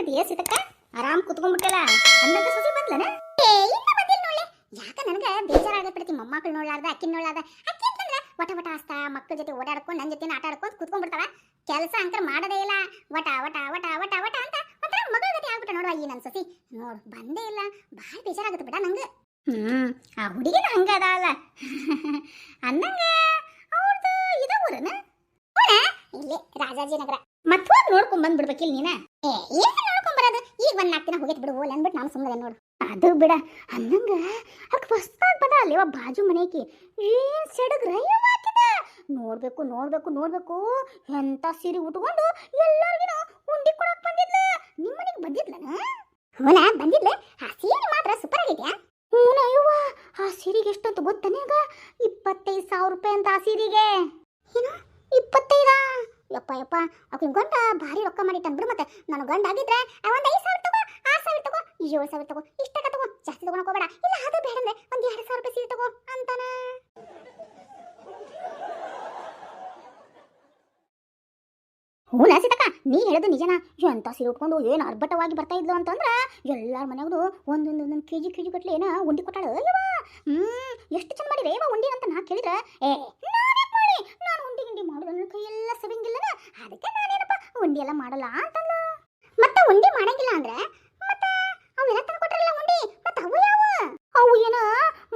ಮಾಡಕತ್ತೀಯ ಸೀತಕ್ಕ? ಆರಾಮ್ ಕುತ್ಕೊಂಡ್ಬಿಟ್ಟಲ್ಲ. ಅನ್ನದ ಸುಸಿ ಬಂದ್ಲನ? ಇನ್ನ ಬಂದಿಲ್ಲ ನೋಡ್ಲೆ. ಯಾಕ ನನಗ ಬೇಜಾರಾಗಬಿಡ್ತಿ ಮೊಮ್ಮಕ್ಕಳು ನೋಡ್ಲಾರ್ದ ಅಕ್ಕಿನ ನೋಡ್ಲಾರ್ದ. ಅಕ್ಕಿ ಅಂತಂದ್ರ ವಟ ವಟ ಹಸ್ತಾ ಮಕ್ಕಳ ಜೊತೆ ಓಡಾಡ್ಕೊಂಡು ನನ್ನ ಜೊತೆ ಆಟ ಆಡ್ಕೊಂಡು ಕುತ್ಕೊಂಡ್ಬಿಡ್ತಾಳ. ಕೆಲಸ ಅಂಕರ ಮಾಡದೇ ಇಲ್ಲ. ವಟ ವಟ ವಟ ವಟ ವಟ ಅಂತ ಒಂಥರ ಮಗಳ ಗತಿ ಆಗ್ಬಿಟ್ಟ ನೋಡುವ ಈ ನನ್ನ ಸಸಿ. ನೋಡು ಬಂದೇ ಇಲ್ಲ. ಭಾಳ ಬೇಜಾರಾಗತ್ತೆ ಬಿಡ ನಂಗೆ. ಆ ಹುಡುಗಿನ ಹಂಗ ಅದಾವಲ್ಲ ಅನ್ನಂಗ ಅವ್ರದ್ದು ಇದ ಊರನ ಇಲ್ಲೇ ರಾಜಾಜಿನಗರ. ಮತ್ತೊಂದು ನೋಡ್ಕೊಂಡ್ ಬಂದ್ಬಿಡ್ಬೇಕಿಲ್ಲ ನೀನ. ಏನ್ ನೋಡ್ಕೊಂಡ್ ಬರೋದು? ಈಗ ಒಂದ್ 4 ದಿನ ಹೋಗೈತಿ ಬಿಡು ಓಲ್ ಅಂದ್ಬಿಟ್ಟು ನಾನು ಸುಮ್ಮನೆ ನೋಡು. ಅದು ಬಿಡ ಅನ್ನಂಗ ಅದಕ್ಕೆ ಹೊಸ್ತಾಗಿ ಬಂದ ಅಲ್ಲಿ ಬಾಜು ಮನೆಗೆ ಏನ್ ಸೆಡಗ್ರ ಹಾಕಿದ. ನೋಡ್ಬೇಕು ನೋಡ್ಬೇಕು ನೋಡ್ಬೇಕು ಎಂತ ಸೀರೆ ಉಟ್ಕೊಂಡು ಎಲ್ಲರಿಗೂ ಉಂಡಿ ಕೊಡಕ್ ಬಂದಿದ್ಲ. ನಿಮ್ಮ ಮನೆಗೆ ಬಂದಿದ್ಲನ? ಹೂನ ಬಂದಿದ್ಲ. ಆ ಸೀರೆ ಮಾತ್ರ ಸೂಪರ್ ಆಗಿದ್ಯಾ? ಹೂನ ಅಯ್ಯವ್ವ, ಆ ಸೀರೆಗೆ ಎಷ್ಟಂತ ಗೊತ್ತನೇಗ? 25,000 ರೂಪಾಯಿ ಅಂತ ಆ ಸೀರೆಗೆ. ಏನು 25? ಯಪ್ಪ ಯಪ್ಪ, ಆಕಿನ ಗಂಡ ಭಾರಿ ರೊಕ್ಕ ಮಾಡಿಟ್ಟಾನ ಬಿಡು. ಮತ್ತೆ ನನ್ನ ಗಂಡ ಆಗಿದ್ರೆ ಒಂದು 5,000 ತಗೋ, 6,000 ತಗೋ, 7,000 ತಗೋ, ಇಷ್ಟಕ್ಕ ತಗೋ, ಜಾಸ್ತಿ ತಗೋಣಕ್ ಹೋಗ್ಬೇಡ. ಇಲ್ಲ ಅದು ಬೇಡ ಅಂದ್ರೆ ಒಂದು 2,000 ರೂಪಾಯಿ ಸೀರೆ ತಗೋ ಅಂತಾನ. ಹೂನ ಸೀತಕ್ಕ, ನೀ ಹೇಳೋದು ನಿಜನ. ಎಂತ ಸೀರೆ ಉಟ್ಕೊಂಡು ಏನು ಅರ್ಭಟವಾಗಿ ಬರ್ತಾ ಇದ್ಲು ಅಂತಂದ್ರ ಎಲ್ಲಾರ ಮನೆಯವರು ಒಂದೊಂದೊಂದೊಂದು ಕೆಜಿ ಗಟ್ಲೆ ಏನ ಉಂಡಿ ಕೊಟ್ಟಾಳ. ಎಷ್ಟು ಚಂದ ಮಾಡಿರಿ ಏವ ಉಂಡಿ ಅಂತ ನಾ ಕೇಳಿದ್ರೆ ನಾನು ಉಂಡಿ ಗಿಂಡಿ ಮಾಡೋದು ನನ್ನ ಕೈಯೆಲ್ಲ ಸವಿಂಗಿಲ್ಲನ, ಅದಕ್ಕೆ ನಾನೇನಪ್ಪ ಉಂಡಿ ಎಲ್ಲ ಮಾಡಲ್ಲ ಅಂತಂದ. ಮತ್ತೆ ಉಂಡಿ ಮಾಡಂಗಿಲ್ಲ ಅಂದ್ರೆ ಮತ್ತೆ ಅವೆಲ್ಲ ತಂದು ಕೊಟ್ರಲ್ಲ ಉಂಡಿ, ಮತ್ತೆ ಅವು ಯಾವ? ಅವು ಏನ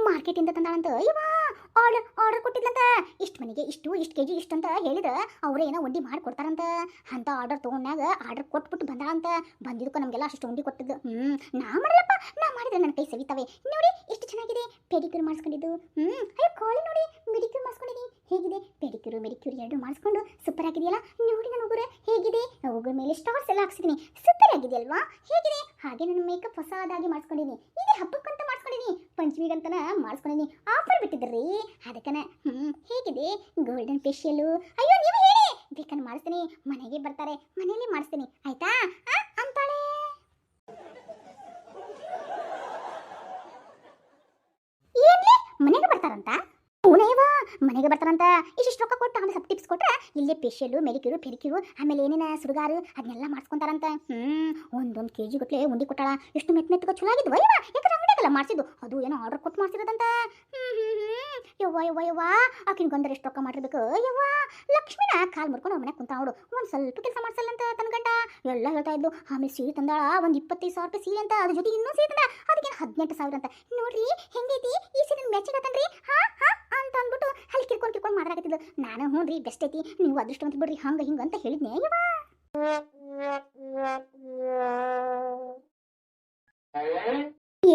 ಮಾರ್ಕೆಟಿಂದ ತಂದಾಳಂತ. ಇವ ಆರ್ಡರ್ ಕೊಟ್ಟಿದ್ಲಂತ. ಇಷ್ಟು ಮನೆಗೆ ಇಷ್ಟು ಕೆಜಿ ಇಷ್ಟು ಅಂತ ಹೇಳಿದ್ರೆ ಅವರೇ ಏನೋ ಉಂಡಿ ಮಾಡಿ ಕೊಡ್ತಾರಂತ. ಅಂತ ಆರ್ಡರ್ ತೊಗೊಂಡಾಗ ಆರ್ಡರ್ ಕೊಟ್ಬಿಟ್ಟು ಬಂದಾಳಂತ. ಬಂದಿದ್ದಕ್ಕೂ ನಮಗೆಲ್ಲ ಅಷ್ಟು ಉಂಡಿ ಕೊಟ್ಟಿದ್ದು. ನಾ ಮಾಡಲ್ಲಪ್ಪ, ನಾ ಮಾಡಿದ್ರೆ ನನ್ನ ಕೈ ಸವಿತಾವೆ. ನೋಡಿ ಎಷ್ಟು ಚೆನ್ನಾಗಿದೆ. ಪೆಡಿಕ್ಯೂರ್ ಮಾಡಿಸ್ಕೊಂಡಿದ್ದು. ಅಯ್ಯೋ ಕಾಲಿ ನೋಡಿ, ಮೆಡಿಕ್ಯೂರ್ ಮಾಡಿಸ್ಕೊಂಡಿದ್ದೀನಿ. ಹೇಗಿದೆ? ಮೆಡಿಕ್ಯೂರ್ ಎರಡು ಮಾಡಿಸ್ಕೊಂಡು ಸೂಪರ್ ಆಗಿದೆಯಲ್ಲ. ನೋಡಿ ನನ್ನ ಉಗುರು ಹೇಗಿದೆ? ಉಗುರ ಮೇಲೆ ಸ್ಟಾರ್ಸ್ ಎಲ್ಲ ಹಾಕ್ಸಿದ್ದೀನಿ. ಸೂಪರ್ ಆಗಿದೆಯಲ್ವಾ? ಹೇಗಿದೆ? ಹಾಗೆ ನನ್ನ ಮೇಕಪ್ ಹೊಸದಾಗಿ ಮಾಡಿಸ್ಕೊಂಡಿದ್ದೀನಿ. ಇದೇ ಹಬ್ಬಕ್ಕಂತ ಮಾಡಿಸ್ಕೊಂಡಿದ್ದೀನಿ, ಪಂಚಮಿಗಂತನ ಮಾಡಿಸ್ಕೊಂಡಿದ್ದೀನಿ. ಆಫರ್ ಬಿಟ್ಟಿದ್ರಿ ಅದಕ್ಕನ. ಹೇಗಿದೆ? Golden facial. ಅಯ್ಯೋ ನೀವು ಹೇಳಿ, ಬೇಕಂತ ಮಾಡಿಸ್ತೀನಿ. ಮನೆಗೆ ಬರ್ತಾರೆ, ಮನೆಯಲ್ಲೇ ಮಾಡಿಸ್ತೀನಿ ಆಯ್ತಾ ಅಂತಾಳೆ. ಏನ್ಲಿ ಮನೆಗೆ ಬರ್ತಾರಂತ? ಹೂನೇವಾ ಮನೆಗೆ ಬರ್ತಾರಂತ. ಇಷ್ಟು ರೊಕ್ಕ ಕೊಟ್ಟು ಆಮೇಲೆ ಸ್ವಲ್ಪ ಟಿಪ್ಸ್ ಕೊಟ್ರೆ ಇಲ್ಲೇ ಫೇಶಿಯಲು ಮೆಡಿಕ್ಯೂರು ಪೆಡಿಕ್ಯೂರು ಆಮೇಲೆ ಏನೇನ ಸುಡುಗಾರು ಅದನ್ನೆಲ್ಲ ಮಾಡಿಸ್ಕೊಂತಾರಂತ. ಒಂದೊಂದು ಕೆಜಿ ಗಟ್ಲೆ ಉಂಡಿ ಕೊಟ್ಟಾಳ. ಎಷ್ಟು ಮೆತ್ತಗ ಚಲೋ ಆಗಿದ್ವು. ಅಯ್ಯವ ಯಾಕಂದ್ರೆ ಅಂಗಡಿಯಾಗಲ್ಲ ಮಾಡಿಸಿದ್ದು, ಅದು ಏನೋ ಆರ್ಡರ್ ಕೊಟ್ಟು ಮಾಡಿಸಿರೋದಂತ. ಯವ್ವ ಯವ್ವ ಯವ್ವ, ಆಕಿನ ಗಂಡರು ಎಷ್ಟು ರೊಕ್ಕ ಮಾಡಿರ್ಬೇಕು. ಯವ್ವ ಲಕ್ಷ್ಮಿನ ಕಾಲು ಮುರ್ಕೊಂಡು ಅವ್ರ ಮನೆ ಕುಂತ ನೋಡು. ಒಂದು ಸ್ವಲ್ಪ ಕೆಲಸ ಮಾಡಿಸಲ್ಲಂತ ತನ್ನ ಗಂಡ ಎಲ್ಲ ಹೇಳ್ತಾ ಇದ್ದು. ಆಮೇಲೆ ಸೀರೆ ತಂದಾಳ, ಒಂದು 25,000 ರೂಪಾಯಿ ಸೀರೆ ಅಂತ. ಅದ್ರ ಜೊತೆ ಇನ್ನೂ ಸೀರೆ ತಂದ, ಅದಕ್ಕೆ 18,000 ಅಂತ. ನೋಡ್ರಿ ಹೆಂಗೈತಿ ಈ ಸೀರೆ ಮೆಚ್ಚಗತ್ತನ್ರಿ ಅಂತ ಅಂದ್ಬಿಟ್ಟು ಅಲ್ಲಿ ಕಿರ್ಕೊಂಡು ಮಾತಾಡಕತ್ತಿದ್ದು. ನಾನು ಹ್ಞೂ ರೀ ಬೆಸ್ಟ್ ಐತಿ, ನೀವು ಅದೃಷ್ಟವಂತ ಬಿಡ್ರಿ ಹಂಗ ಹಿಂಗ ಅಂತ ಹೇಳಿದ್ನೆ.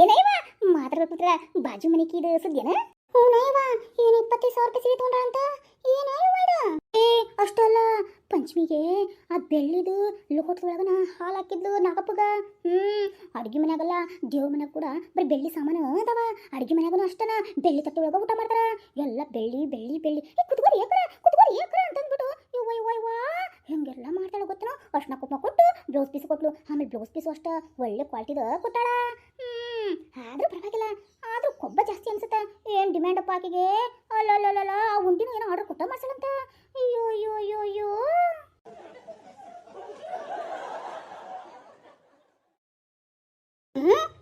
ಏನೇವ ಮಾತಾಡ್ಬೇಕಿದ್ರ ಬಾಜು ಮನೆಗೆ ಇದು ಸುದ್ದಿನ? ಹೂನೇವ ಏನು 25,000 ರೂಪಾಯಿ ಸೀರೆ ತಗೊಂಡ ಅಂತ. ಅಷ್ಟಲ್ಲ, ಪಂಚಮಿಗೆ ಆ ಬೆಳ್ಳಿದು ಲೋಟದೊಳಗನ ಹಾಲು ಹಾಕಿದ್ಲು ನಾಗಪ್ಪಗ. ಅಡುಗೆ ಮನ್ಯಾಗಲ್ಲ ದೇವ್ರ ಮನ್ಯಾಗ ಕೂಡ ಬರೀ ಬೆಳ್ಳಿ ಸಾಮಾನು ಅದಾವ. ಅಡುಗೆ ಮನ್ಯಾಗನು ಅಷ್ಟನ ಬೆಳ್ಳಿ ತಟ್ಟೆಯೊಳಗ ಊಟ ಮಾಡ್ತಾರ. ಎಲ್ಲ ಬೆಳ್ಳಿ ಬೆಳ್ಳಿ ಬೆಳ್ಳಿ. ಕುತ್ಕೋರಿ ಏಕ್ರ ಅಂತಂದ್ಬಿಟ್ಟು ಇವ್ವ ಹೆಂಗೆಲ್ಲ ಮಾಡ್ತಾಳೆ ಗೊತ್ತೇನೋ. ಅರ್ಶನ ಕುಂಕುಮ ಕೊಟ್ಟು ಬ್ಲೌಸ್ ಪೀಸ್ ಕೊಟ್ಲು. ಆಮೇಲೆ ಬ್ಲೌಸ್ ಪೀಸು ಅಷ್ಟ ಒಳ್ಳೆ ಕ್ವಾಲಿಟಿದ ಕೊಟ್ಟಾಳ. ಆದ್ರೂ ಪರವಾಗಿಲ್ಲ, ಆದ್ರೂ ಕೊಬ್ಬ ಜಾಸ್ತಿ ಅನ್ಸುತ್ತೆ. ಏನು ಡಿಮ್ಯಾಂಡ್ ಅಪ್ಪ ಆಕೆಗೆ. ಅಲ್ಲ ಆ ಉಂಡಿನೂ ಏನೋ ಆರ್ಡರ್ ಕೊಟ್ಟ ಮಾಡ್ಸಲಂತ. ಅಯ್ಯೋ ಅಯ್ಯೋ ಅಯ್ಯೋ ಅಯ್ಯೋ.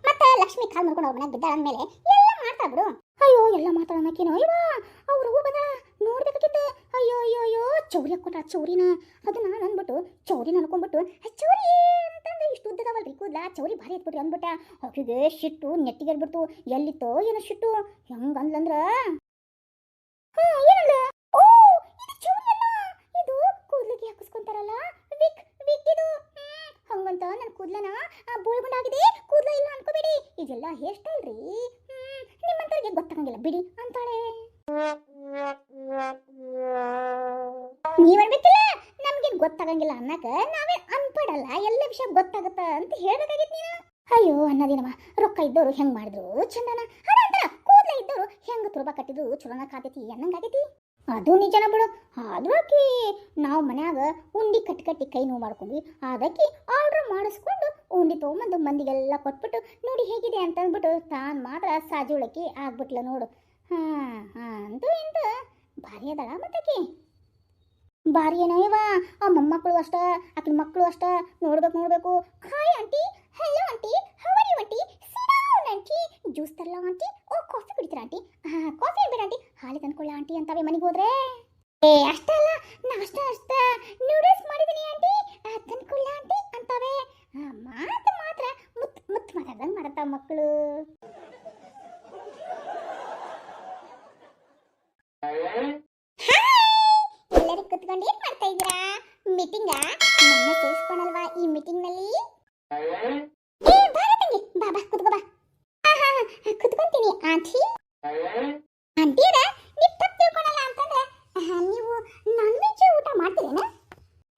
ಮತ್ತೆ ಲಕ್ಷ್ಮಿ ಕಾಲ್ ಮುರ್ಕೊಂಡು ಅವ್ರ ಮನೆಗೆ ಬಿದ್ದಾಳ ಅಂದಮೇಲೆ ಎಲ್ಲ ಮಾಡ್ತಾ ಬಿಡು. ಅಯ್ಯೋ ಎಲ್ಲ ಮಾಡ್ತಾಳ ಅನ್ನಕೇನೋ. ಇವ ಅವ್ರು ಬಂದ ನೋಡ್ಬೇಕಾಗಿತ್ತು. ಅಯ್ಯೋ ಅಯ್ಯೋ ಅಯ್ಯೋ ಚೌರಿ ಹಾಕ್ಕೊಟ್ಟ ಚೌರಿನ. ಅದನ್ನ ನಾನು ಅಂದ್ಬಿಟ್ಟು ಚೌರಿನ ಅನ್ಕೊಂಡ್ಬಿಟ್ಟು ಚೌರಿ ಅಂತಂದ್ರೆ ಇಷ್ಟು ಉದ್ದದವಲ್ರಿ ಕೂದ್ಲ, ಚೌರಿ ಭಾರಿ ಎತ್ಬಿಟ್ರಿ ಅಂದ್ಬಿಟ್ಟ. ಆಕೆಗೆ ಶಿಟ್ಟು ನೆಟ್ಟಿಗೆ ಎಡ್ಬಿಡ್ತು. ಎಲ್ಲಿತ್ತೋ ಏನೋ ಶಿಟ್ಟು. ಹೆಂಗ ಅಂದ್ಲಂದ್ರ ಏನಂದ, ಓ ಇದು ಚೌರಿ ಅಲ್ಲ, ಇದು ಕೂದ್ಲಿಗೆ ಹಾಕಿಸ್ಕೊಂತಾರಲ್ಲ ವಿಕ್ ಇದು. ಹಂಗಂತ ನನ್ನ ಕೂದ್ಲನ ಬೋಳ್ಗುಂಡಾಗಿದೆ, ಕೂದ್ಲ ಇಲ್ಲ ಅನ್ಕೋಬೇಡಿ, ಇದೆಲ್ಲ ಹೇರ್ ಸ್ಟೈಲ್ ರೀ. ನಿಮ್ಮಂತವ್ರಿಗೆ ಗೊತ್ತಾಗಂಗಿಲ್ಲ ಬಿಡಿ ಅಂತಾಳೆ. ನೀವನ್ಬೇಕಿಲ್ಲ ನಮ್ಗೇನು ಗೊತ್ತಾಗಂಗಿಲ್ಲ ಅನ್ನಕ ನಾವೇ ಅನ್ಪಡಲ್ಲ, ಎಲ್ಲ ವಿಷಯ ಗೊತ್ತಾಗತ್ತ ಅಂತ ಹೇಳ್ಬೇಕಾಗಿತ್ತು ನೀನು. ಅಯ್ಯೋ ಅನ್ನದೇನಮ್ಮ, ರೊಕ್ಕ ಇದ್ದವರು ಹೆಂಗ್ ಮಾಡಿದ್ರು ಚಂದನ, ಅದಂತರ ಕೂದ್ಲ ಇದ್ದವರು ಹೆಂಗ್ ತುರ್ಬ ಕಟ್ಟಿದ್ರು ಚುಲನ ಕಾತೈತಿ ಅನ್ನಂಗಾಗೈತಿ. ಅದು ನಿಜನ ಬಿಡು. ಆದ್ರಾಕಿ ನಾವು ಮನ್ಯಾಗ ಉಂಡಿ ಕಟ್ಟಿ ಕೈ ನೋವು ಮಾಡ್ಕೊಂಡ್ವಿ. ಅದಕ್ಕೆ ಆರ್ಡರ್ ಮಾಡಿಸ್ಕೊಂಡು ಉಂಡಿ ತೊಗೊಂಬಂದು ಮಂದಿಗೆಲ್ಲ ಕೊಟ್ಬಿಟ್ಟು ನೋಡಿ ಹೇಗಿದೆ ಅಂತ ಅಂದ್ಬಿಟ್ಟು ತಾನು ಮಾತ್ರ ಸಾಜುಳಕಿ ಆಗ್ಬಿಟ್ಲ ನೋಡು. ಅಂತೂ ಇಂತ ಭಾರಿ ಅದಳ ಮತ್ತಕಿ. ಬಾರಿ ಏನೋ ಇವ ಆ ಮೊಮ್ಮಕ್ಕಳು ಅಷ್ಟ ಆಕಿನ ಮಕ್ಕಳು ಅಷ್ಟ ನೋಡ್ಬೇಕು hi aunty hello aunty how are you aunty sit down aunty juice ತರಲ್ಲ ಆಂಟಿ ಓ ಕಾಫಿ ಕುಡಿತೀರಾ ಆಂಟಿ ಕಾಫಿ ಬೇಡ ಆಂಟಿ ಹಾಲು ತಂದ್ಕೊಳ್ಳ ಆಂಟಿ ಅಂತವೆ ಮನೆಗೆ ಹೋದ್ರೆ ಏ ಅಷ್ಟಲ್ಲ ಅಷ್ಟ ನೂಡಲ್ಸ್ ಮಾಡಿದೀನಿ ಆಂಟಿ ತಂದ್ಕೊಳ್ಳ ಆಂಟಿ ಅಂತವೆ ಮಾತು ಮಾತ್ರ ಮುತ್ತು ಮಾತಾಡ್ದಂಗೆ ಮಾಡತ್ತಾವ ಮಕ್ಕಳು. ಎಲ್ಲರೂ ಕುತ್ಕೊಂಡು ಏನ್ ಮಾಡ್ತಾ ಇದ್ದೀರಾ ಮೀಟಿಂಗ್ ನನ್ನ ಸೇರಿಸ್ಕೊಳಲ್ವಾ ಈ ಮೀಟಿಂಗ್ ನಲ್ಲಿ ಏ ಭಾರತಂಗಿ ಬಾ ಬಾ ಕುತ್ಕೋ ಬಾ ಕುತ್ಕೊಂತೀನಿ ಆಂಟಿ ಆಂಟಿಯರ ನೀವು ತಪ್ಪು ತಿಳ್ಕೊಳಲ್ಲ ಅಂತಂದ್ರೆ ನೀವು ನಾನ್ ವೆಜ್ ಊಟ ಮಾಡ್ತೀರೇನ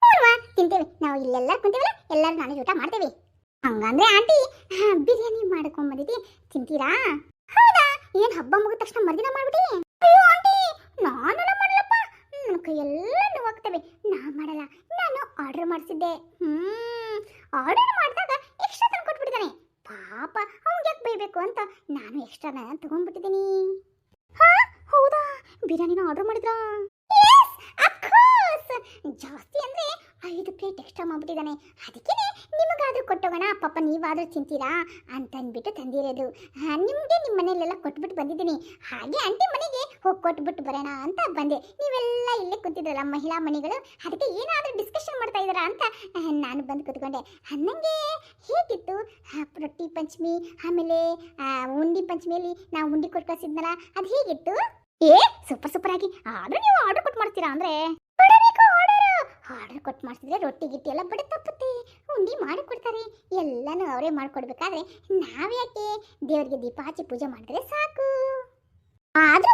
ಅಲ್ವಾ ತಿಂತೇವೆ ನಾವು ಇಲ್ಲೆಲ್ಲ ಕುಂತೀವಲ್ಲ ಎಲ್ಲರೂ ನಾನ್ ವೆಜ್ ಊಟ ಮಾಡ್ತೇವೆ ಹಂಗಂದ್ರೆ ಆಂಟಿ ಬಿರಿಯಾನಿ ಮಾಡ್ಕೊಂಡ್ ಬಂದಿದ್ದಿ ತಿಂತೀರಾ ಹೌದಾ ಏನ್ ಹಬ್ಬ ಮುಗಿದ ತಕ್ಷಣ ಮರ್ದಿನ ಮಾಡ್ಬಿಟ್ಟಿ ಅಯ್ಯೋ ಆಂಟಿ ನಾನೆಲ್ಲ ಮಾಡಲಪ್ಪ ನನ್ನ ಕೈಯೆಲ್ಲ ನೋವಾಗ್ತವೆ ನಾ ಮಾಡಲ್ಲ ನಾನು ಆರ್ಡರ್ ಮಾಡಿಸಿದ್ದೆ ಆರ್ಡರ್ ಮಾಡಿದಾಗ ಎಕ್ಸ್ಟ್ರಾ ತಂದು ಕೊಟ್ಬಿಟ್ಟಿದ್ದಾನೆ ಪಾಪ ಅವ್ನಿಗೆ ಯಾಕೆ ಬೈಬೇಕು ಅಂತ ನಾನು ಎಕ್ಸ್ಟ್ರಾನ ತಗೊಂಡ್ಬಿಟ್ಟಿದ್ದೀನಿ ಹಾ ಹೌದಾ ಬಿರಿಯಾನಿನ ಆರ್ಡರ್ ಮಾಡಿದ್ರಾ ಜಾಸ್ತಿ ಅಂದ್ರೆ 5 ಪ್ಲೇಟ್ ಎಕ್ಸ್ಟ್ರಾ ಮಾಡ್ಬಿಟ್ಟಿದ್ದಾನೆ ಅದಕ್ಕೆ ನಿಮಗಾದ್ರೂ ಕೊಟ್ಟೋಗೋಣ ಪಾಪ ನೀವಾದ್ರೂ ತಿಂತೀರಾ ಅಂತ ಅಂದ್ಬಿಟ್ಟು ತಂದಿರೋದು ನಿಮಗೆ ನಿಮ್ಮ ಮನೆಯಲ್ಲೆಲ್ಲ ಕೊಟ್ಬಿಟ್ಟು ಬಂದಿದ್ದೀನಿ ಹಾಗೆ ಆಂಟಿ ಮನೆಗೆ ಹೋಗಿ ಕೊಟ್ಬಿಟ್ಟು ಬರೋಣ ಅಂತ ಬಂದೆ ನೀವೆಲ್ಲ ಇಲ್ಲೇ ಕೂತಿದ್ರಲ್ಲ ಮಹಿಳಾ ಮನೆಗಳು ಅದಕ್ಕೆ ಏನಾದರೂ ಡಿಸ್ಕಷನ್ ಮಾಡ್ತಾ ಇದ್ದಾರಾ ಅಂತ ನಾನು ಬಂದು ಕೂತ್ಕೊಂಡೆ ಅನ್ನಂಗೆ ಹೇಗಿತ್ತು ರೊಟ್ಟಿ ಪಂಚಮಿ ಆಮೇಲೆ ಉಂಡಿ ಪಂಚಮಿಯಲ್ಲಿ ನಾವು ಉಂಡಿ ಕೊಟ್ಟು ಕಳಿಸಿದ್ನಲ್ಲ ಅದು ಹೇಗಿತ್ತು ಏ ಸೂಪರ್ ಆಗಿ ಆದ್ರೆ ನೀವು ಆರ್ಡರ್ ಕೊಟ್ಟು ಮಾಡ್ತೀರಾ ಅಂದ್ರೆ ಆರ್ಡರ್ ಕೊಟ್ಟು ಮಾಡಿಸಿದ್ರೆ ರೊಟ್ಟಿ ಗಿಟ್ಟಿ ಎಲ್ಲ ಬಡ ತಪ್ಪುತ್ತೆ ಉಂಡಿ ಮಾಡಿ ಕೊಡ್ತಾರೆ ಎಲ್ಲಾನು ಅವರೇ ಮಾಡ್ಕೊಡ್ಬೇಕಾದ್ರೆ ನಾವ್ಯಾಕೆ ದೇವರಿಗೆ ದೀಪ ಹಚ್ಚಿ ಪೂಜೆ ಮಾಡಿದ್ರೆ ಸಾಕು ಆದ್ರೂ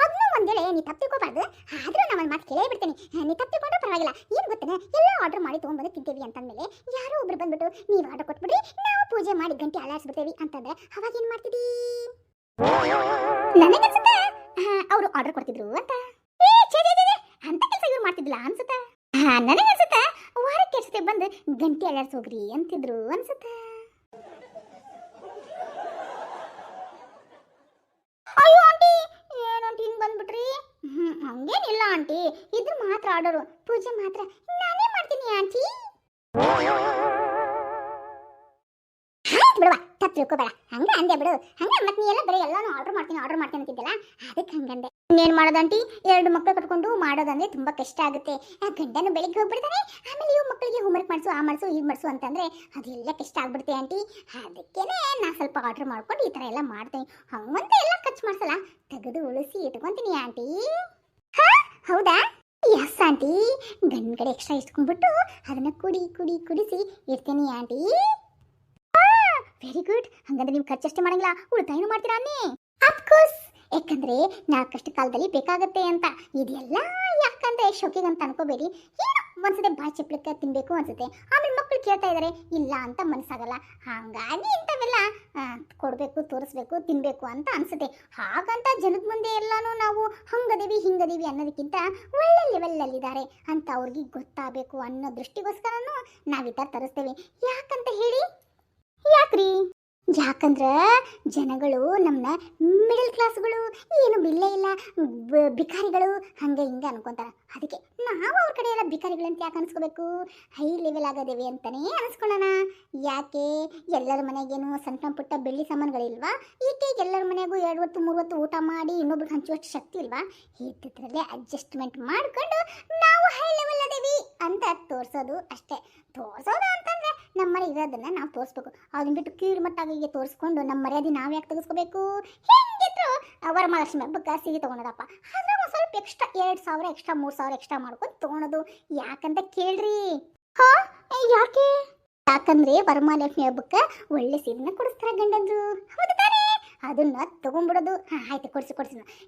ಅದನ್ನು ಒಂದೇಳೆ ನೀ ತಪ್ಪಿಕೋಬಾರ್ದು ಆದ್ರೂ ನಮ್ಮ ಮಾತು ಕೇಳೇ ಬಿಡ್ತೇನೆ ನೀ ತಪ್ಪಿಕೊಂಡ್ರೆ ಪರವಾಗಿಲ್ಲ ಏನು ಗೊತ್ತೇನೆ ಎಲ್ಲ ಆರ್ಡರ್ ಮಾಡಿ ತೊಗೊಂಡ್ಬಂದು ತಿಂತೇವಿ ಅಂತಂದ್ಮೇಲೆ ಯಾರೋ ಒಬ್ರು ಬಂದ್ಬಿಟ್ಟು ನೀವು ಆರ್ಡರ್ ಕೊಟ್ಬಿಡ್ರಿ ನಾವು ಪೂಜೆ ಮಾಡಿ ಗಂಟೆ ಅಲಾಡಿಸ್ಬಿಡ್ತೇವಿ ಅಂತಂದ್ರೆ ಅವಾಗ ಏನು ಮಾಡ್ತಿದ್ದೀ ನನಗನ್ಸುತ್ತೆ ಅವರು ಆರ್ಡರ್ ಕೊಡ್ತಿದ್ರು ಅಂತ ಅಂತ ಕೆಲಸ ಇವ್ರು ಮಾಡ್ತಿದ್ದಿಲ್ಲ ಅನ್ಸುತ್ತೆ ನನಗನ್ಸುತ್ತೆ ವಾರಕ್ಕೆ ಅಷ್ಟೇ ಬಂದು ಗಂಟೆ ಅಲ್ಲಾಡ್ಸೋಗ್ರಿ ಅಂತಿದ್ರು ಅನ್ಸುತ್ತೆ ಅಯ್ಯೋ ಆಂಟಿ ಏನಂಟಿ ಹಿಂಗ್ ಬಂದ್ಬಿಟ್ರಿ ಹಂಗೇನಿಲ್ಲ ಆಂಟಿ ಇದು ಮಾತ್ರ ಆರ್ಡರು ಪೂಜೆ ಮಾತ್ರ ನಾನೇ ಮಾಡ್ತೀನಿ ಆಂಟಿ ಬಿಡುವ ತಪ್ಪು ತಿಳ್ಕೊಬೇಡ ಹಂಗ ಅಂದೆ ಬಿಡು ಹಂಗ ಮತ್ತೆ ನೀ ಎಲ್ಲ ಬರೀ ಎಲ್ಲಾನು ಆರ್ಡರ್ ಮಾಡ್ತೀನಿ ಅಂತಿದ್ದಲ್ಲ ಅದಕ್ಕೆ ಹಂಗಂದೆ ಇನ್ನೇನು ಮಾಡೋದಂಟಿ 2 ಮಕ್ಕಳು ಕಟ್ಕೊಂಡು ಮಾಡೋದಂದ್ರೆ ತುಂಬಾ ಕಷ್ಟ ಆಗುತ್ತೆ ಗಂಡನು ಬೆಳಿಗ್ಗೆ ಹೋಗ್ಬಿಡ್ತಾನೆ ಆಮೇಲೆ ಇವು ಮಕ್ಕಳಿಗೆ ಹೋಮ್ವರ್ಕ್ ಮಾಡಿಸು ಆ ಮಾಡಿಸು ಈಗ ಮಾಡಿಸು ಅಂತಂದ್ರೆ ಅದೆಲ್ಲ ಕಷ್ಟ ಆಗ್ಬಿಡುತ್ತೆ ಆಂಟಿ ಅದಕ್ಕೇನೆ ನಾ ಸ್ವಲ್ಪ ಆರ್ಡರ್ ಮಾಡ್ಕೊಂಡು ಈ ಥರ ಎಲ್ಲ ಮಾಡ್ತೀನಿ ಹಂಗಂತ ಎಲ್ಲ ಖರ್ಚು ಮಾಡಿಸಲ್ಲ ತೆಗೆದು ಉಳಿಸಿ ಇಟ್ಕೊಂತೀನಿ ಆಂಟಿ ಹಾ ಹೌದಾ ಯಸ್ ಆಂಟಿ ಗಂಡ ಕಡೆ ಎಕ್ಸ್ಟ್ರಾ ಇಟ್ಕೊಂಡ್ಬಿಟ್ಟು ಅದನ್ನ ಕುಡಿಸಿ ಇರ್ತೀನಿ ಆಂಟಿ ವೆರಿ ಗುಡ್ ಹಂಗಂದ್ರೆ ನೀವು ಖರ್ಚಷ್ಟೇ ಮಾಡಂಗಿಲ್ಲ ಉಳಿತಾಯನೂ ಮಾಡ್ತೀರಾ ಅನ್ನಿ ಅಫ್ಕೋರ್ಸ್ ಯಾಕಂದ್ರೆ ನಾವು ಕಷ್ಟ ಕಾಲದಲ್ಲಿ ಬೇಕಾಗತ್ತೆ ಅಂತ ಇದೆಲ್ಲ ಯಾಕಂದ್ರೆ ಶೋಕಿಗೆ ಅಂತ ಅನ್ಕೋಬೇಡಿ ಏನೋ ಒಂದ್ಸತಿ ಬಾಯಿ ಚಪ್ಲಕ್ಕೆ ತಿನ್ಬೇಕು ಅನ್ಸುತ್ತೆ ಆಮೇಲೆ ಮಕ್ಕಳು ಕೇಳ್ತಾ ಇದಾರೆ ಇಲ್ಲ ಅಂತ ಮನಸ್ಸಾಗಲ್ಲ ಹಾಗಾಗಿ ಇಂಥವೆಲ್ಲ ಕೊಡಬೇಕು ತೋರಿಸ್ಬೇಕು ತಿನ್ಬೇಕು ಅಂತ ಅನ್ಸುತ್ತೆ ಹಾಗಂತ ಜನದ ಮುಂದೆ ಎಲ್ಲಾನು ನಾವು ಹಂಗದೀವಿ ಹಿಂಗದೀವಿ ಅನ್ನೋದಕ್ಕಿಂತ ಒಳ್ಳೆ ಲೆವೆಲ್ಲಲ್ಲಿದ್ದಾರೆ ಅಂತ ಅವ್ರಿಗೆ ಗೊತ್ತಾಗಬೇಕು ಅನ್ನೋ ದೃಷ್ಟಿಗೋಸ್ಕರನೂ ನಾವು ಈ ಥರ ತರಿಸ್ತೇವೆ ಯಾಕಂತ ಹೇಳಿ ಯಾಕ್ರಿ ಯಾಕಂದ್ರೆ ಜನಗಳು ನಮ್ಮನ್ನ ಮಿಡಲ್ ಕ್ಲಾಸ್ಗಳು ಏನು ಬಿಲ್ಲೇ ಇಲ್ಲ ಬಿಕಾರಿಗಳು ಹಂಗೆ ಹಿಂಗೆ ಅನ್ಕೊಂತಾರ ಅದಕ್ಕೆ ನಾವು ಅವ್ರ ಕಡೆ ಎಲ್ಲ ಬಿಕಾರಿಗಳು ಅಂತ ಯಾಕೆ ಅನ್ಸ್ಕೋಬೇಕು ಹೈ ಲೆವೆಲ್ ಆಗೋದೇವೆ ಅಂತಾನೇ ಅನ್ಸ್ಕೊಳ್ಳೋಣ ಯಾಕೆ ಎಲ್ಲರ ಮನೆಗೇನು ಸಣ್ಣ ಪುಟ್ಟ ಬೆಳ್ಳಿ ಸಾಮಾನುಗಳಿಲ್ವಾ ಈಕೆ ಎಲ್ಲರ ಮನೆಗೂ 2 ಹೊತ್ತು 3 ಹೊತ್ತು ಊಟ ಮಾಡಿ ಇನ್ನೊಬ್ರಿಗೆ ಹಂಚುವಷ್ಟು ಶಕ್ತಿ ಇಲ್ವಾ ಇದ್ದದ್ರಲ್ಲೇ ಅಡ್ಜಸ್ಟ್ಮೆಂಟ್ ಮಾಡ್ಕೊಂಡು ನಾವು ಹೈ ಲೆವೆಲ್ ಅದೇವಿ ಅಂತ ತೋರಿಸೋದು ಅಷ್ಟೇ ತೋರಿಸೋದು ಅಂತಂದ್ರೆ ನಮ್ಮ ಮನೆ ಇರೋದನ್ನ ನಾವು ತೋರಿಸ್ಬೇಕು ಅದನ್ನ ಬಿಟ್ಟು ಕೀಳ್ಮಟ್ಟಾಗಿ ತೋರಿಸ್ಕೊಂಡು ನಮ್ಮ ಮರ್ಯಾದೆ ನಾವು ಯಾಕೆ ತೆಗೆಸ್ಕೋಬೇಕು ಹೆಂಗಿದ್ರು ವರಮಹಾಲಕ್ಷ್ಮಿ ಹಬ್ಬಕ್ಕೆ ಸೀರೆ ತೊಗೊಳೋದಪ್ಪ ಆದ್ರೆ ಒಂದು ಸ್ವಲ್ಪ ಎಕ್ಸ್ಟ್ರಾ 2,000 ಎಕ್ಸ್ಟ್ರಾ 3,000 ಎಕ್ಸ್ಟ್ರಾ ಮಾಡ್ಕೊಂಡು ತೊಗೊಳೋದು ಯಾಕಂತ ಕೇಳ್ರಿ ಹಾ ಯಾಕೆ ಯಾಕಂದ್ರೆ ವರಮಹಾಲಕ್ಷ್ಮಿ ಹಬ್ಬಕ್ಕೆ ಒಳ್ಳೆ ಸೀರೆನ ಕೊಡಿಸ್ತಾರೆ ಗಂಡಂದ್ರು ಹೌದು ತಾನೇ ಅದನ್ನ ತಗೊಂಡ್ಬಿಡೋದು ಆಯ್ತು ಕೊಡಿಸಿ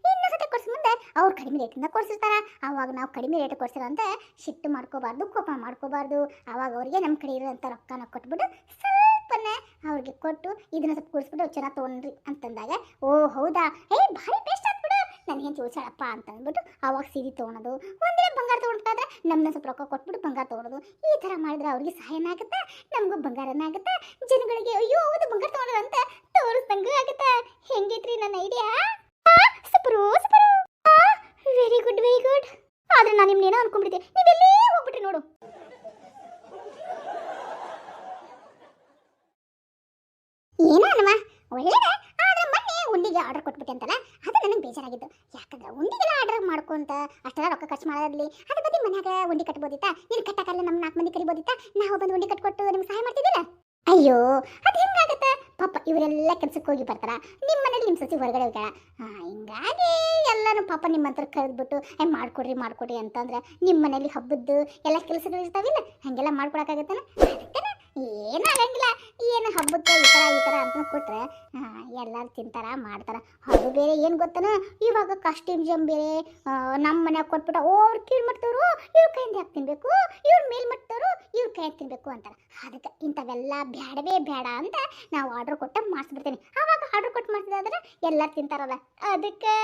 ಇನ್ನೊಂದ್ಸತಿ ಕೊಡಿಸಿ ಮುಂದೆ ಅವ್ರು ಕಡಿಮೆ ರೇಟಿಂದ ಕೊಡಿಸಿರ್ತಾರ ಅವಾಗ ನಾವು ಕಡಿಮೆ ರೇಟ್ ಕೊಡ್ಸಿರೋ ಅಂತ ಸಿಟ್ಟು ಮಾಡ್ಕೋಬಾರ್ದು ಕೋಪ ಮಾಡ್ಕೋಬಾರ್ದು ಅವಾಗ ಅವ್ರಿಗೆ ನಮ್ಮ ಕಡೆ ಇರೋಂಥ ರೊಕ್ಕನ ಕೊಟ್ಬಿಟ್ಟು ಸ್ವಲ್ಪನೇ ಅವ್ರಿಗೆ ಕೊಟ್ಟು ಇದನ್ನ ಸ್ವಲ್ಪ ಕೊಡಿಸ್ಬಿಟ್ಟು ಚೆನ್ನಾಗಿ ತೊಗೊಂಡ್ರಿ ಅಂತಂದಾಗ ಓ ಹೌದಾ ಭಾರಿ ಬೇಸ್ಟ್ ಆಗ್ಬಿಡು ನನಗೇನು ಉಳ್ಸಾಳಪ್ಪ ಅಂತ ಅಂದ್ಬಿಟ್ಟು ಅವಾಗ ಸೀರೆ ತೊಗೊಳೋದು ಒಂದೇ ಬಂಗಾರ ತೊಗೊಂಡ್ರೆ ನಮ್ಮನ್ನ ಸ್ವಲ್ಪ ರೊಕ್ಕ ಕೊಟ್ಬಿಟ್ಟು ಬಂಗಾರ ತೊಗೊಳೋದು ಈ ಥರ ಮಾಡಿದ್ರೆ ಅವ್ರಿಗೆ ಸಹಾಯನ ಆಗುತ್ತಾ ನಮಗೂ ಬಂಗಾರನ ಆಗುತ್ತಾ ಜನಗಳಿಗೆ ಅಯ್ಯೋ ಹೌದು ಬಂಗಾರ ತೊಗೊಳೋದು ಅಂತ ತೋರಿಸ್ದಂಗೂ ಆಗುತ್ತಾ ಹೆಂಗೈತ್ರಿ ನನ್ನ ಐಡಿಯಾ ಸೂಪರು ವೆರಿ ಗುಡ್ ಆದ್ರೆ ನಾನು ನಿಮ್ನೇನೋ ಅನ್ಕೊಂಡ್ಬಿಟ್ಟಿದ್ದೆ, ನೀವೆಲ್ಲೇ ಹೋಗ್ಬಿಟ್ರಿ ನೋಡು. ಏನೋ ಅಲ್ವಾ ಒಳ್ಳೇದ. ಆದ್ರೆ ಮೊನ್ನೆ ಉಂಡಿಗೆ ಆರ್ಡರ್ ಕೊಟ್ಬಿಟ್ಟೆ ಅಂತಲ್ಲ, ಅದು ನನಗೆ ಬೇಜಾರಾಗಿತ್ತು. ಯಾಕಂದ್ರೆ ಉಂಡಿಗೆಲ್ಲ ಆರ್ಡರ್ ಮಾಡ್ಕೊಂತ ಅಷ್ಟೆಲ್ಲ ರೊಕ್ಕ ಖರ್ಚು ಮಾಡೋದ್ಲಿ ಅದ್ರ ಬದಿ ಮನ್ಯಾಗ ಉಂಡಿ ಕಟ್ಬೋದಿತ್ತಾ, ನೀನು ಕಟ್ಟಕ್ಕಲ್ಲ ನಮ್ಮ 4 ಮಂದಿ ಕರಿಬೋದಿತ್ತಾ, ನಾವು ಬಂದು ಉಂಡಿ ಕಟ್ಕೊಟ್ಟು ನಿಮ್ಗೆ ಸಹಾಯ ಮಾಡ್ತಿದ್ದಿಲ್ಲ. ಅಯ್ಯೋ ಅದು ಹೆಂಗಾಗತ್ತೆ ಪಾಪ, ಇವರೆಲ್ಲ ಕೆಲ್ಸಕ್ಕೆ ಹೋಗಿ ಬರ್ತಾರ, ನಿಮ್ಮ ಮನೇಲಿ ನಿಮ್ಮ ಸಸಿ ಹೊರಗಡೆ ಹೋಗ್ಯಾಳ. ಹಿಂಗಾಗಿ ಎಲ್ಲಾನು ಪಾಪ ನಿಮ್ಮ ಹತ್ರ ಕರೆದ್ಬಿಟ್ಟು ಮಾಡ್ಕೊಡ್ರಿ ಮಾಡ್ಕೊಡ್ರಿ ಅಂತಂದ್ರೆ ನಿಮ್ಮ ಮನೇಲಿ ಹಬ್ಬದ್ದು ಎಲ್ಲ ಕೆಲಸಗಳು ಇರ್ತಾವಿಲ್ಲ, ಹಂಗೆಲ್ಲ ಮಾಡ್ಕೊಡಕ್ಕಾಗತ್ತಾನ? ಅದಕ್ಕೆ ಏನೂ ಆಗಂಗಿಲ್ಲ. ಏನು ಹಬ್ಬಕ್ಕೆ ಈ ಥರ ಅಂತ ಕೊಟ್ರೆ ಎಲ್ಲರೂ ತಿಂತಾರ ಮಾಡ್ತಾರ. ಅದು ಬೇರೆ ಏನು ಗೊತ್ತನ, ಇವಾಗ ಕಾಸ್ಟ್ಯೂಮ್ ಬೇರೆ ನಮ್ಮ ಮನ್ಯಾಗ ಕೊಟ್ಬಿಟ್ಟು ಅವ್ರು ಕೀಳು ಮಾಡ್ತವ್ರು, ಇವ್ರ ಕೈಯಿಂದ ಯಾಕೆ ತಿನ್ಬೇಕು, ಇವ್ರ ಮೇಲ್ ಮಾಡ್ತವ್ರು ಇವ್ರ ಕೈಯಾಗ ತಿನ್ಬೇಕು ಅಂತಾರೆ. ಅದಕ್ಕೆ ಇಂಥವೆಲ್ಲ ಬೇಡವೇ ಬೇಡ ಅಂತ ನಾವು ಆರ್ಡ್ರ್ ಕೊಟ್ಟ ಮಾಡಿಸ್ಬಿಡ್ತೀನಿ. ಆವಾಗ ಆರ್ಡ್ರ್ ಕೊಟ್ಟು ಮಾಡಿಸಿದ್ರೆ ಎಲ್ಲರೂ ತಿಂತಾರಲ್ಲ, ಅದಕ್ಕೆ